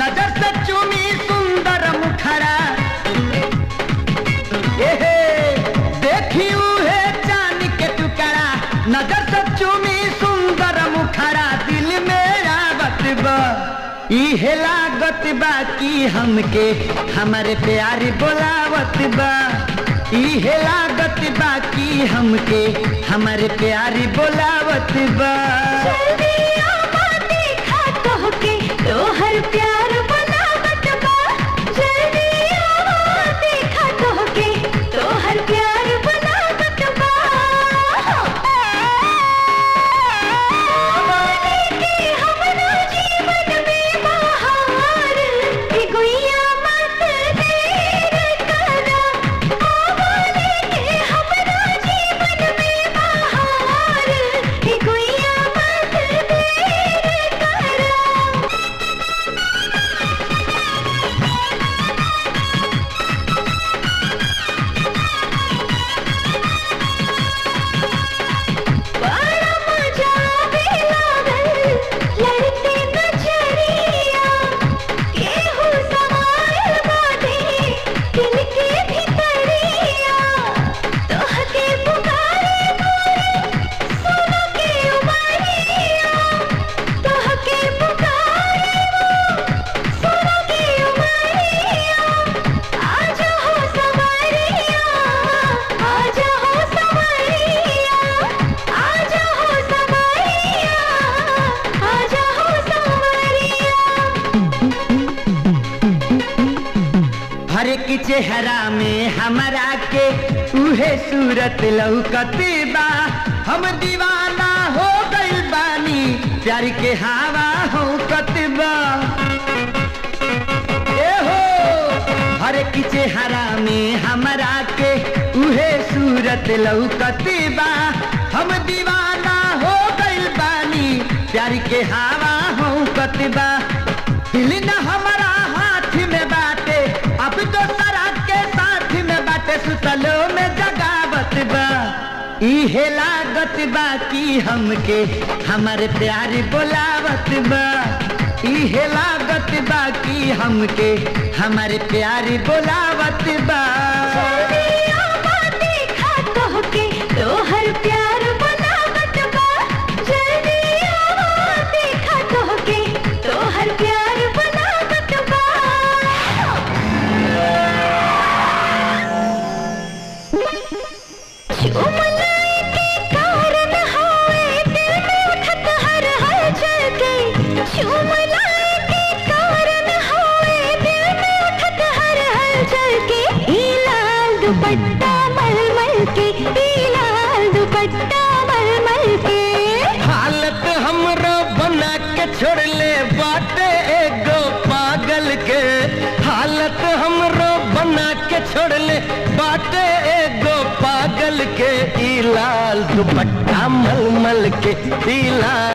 नजर से चूमी सुंदर मुखरा, देखियो है चांदी के टुकड़ा, नजर से चूमी सुंदर मुखरा, दिल में आवत बा इहे लागत बा कि हमके हमारे प्यारी बोलावत बा, इहे लागत बा कि हमके हमारे प्यारी बोलावत बा। तोहर प्यार बनावत बा, जल्दी आओ देखा तोहके तोहर प्यार बनावत बा। बोले कि हमरा जीवन में बहार, कि गुइया मत देर करा। बोले कि हमरा जीवन में बहार, कि गुइया मत देर करा। हर एक चेहरा में हमरा के उहे सूरत लौकत बा, हम दीवाना हो गइल बानी प्यार के हवा होकत बा। हो हर एक चेहरा में हमरा के उहे सूरत लौकत बा, हम दीवाना हो गइल बानी प्यार के हवा होकत बा। दिल न हमारा हाथ में बाटे, अब तो सरा के साथ में बाटे, सुतलो में जगावत बा इहे लागत बा कि हमके हमारे प्यारी बोलावत बा, इहे लागत बा कि हमके हमारे प्यारी बोलावत बा। तोहर प्यार बोलावत बा, जल्दी आओ देखा तोहके तोहर प्यार बोलावत बा। चुमलाए के कारण होए दिल में उठत हर हलचल के, चुमलाए के कारण होए दिल में उठत हर हलचल के। ई लाल दुपट्टा मलमल के, ई लाल दुपट्टा मलमल के। हालत हमरो बना के छोड़ ले बाटे एगो पागल के, हालत हमरो बना के छोड़ ले बाटे एगो पागल के। ई लाल दुपट्टा मलमल के, ई लाल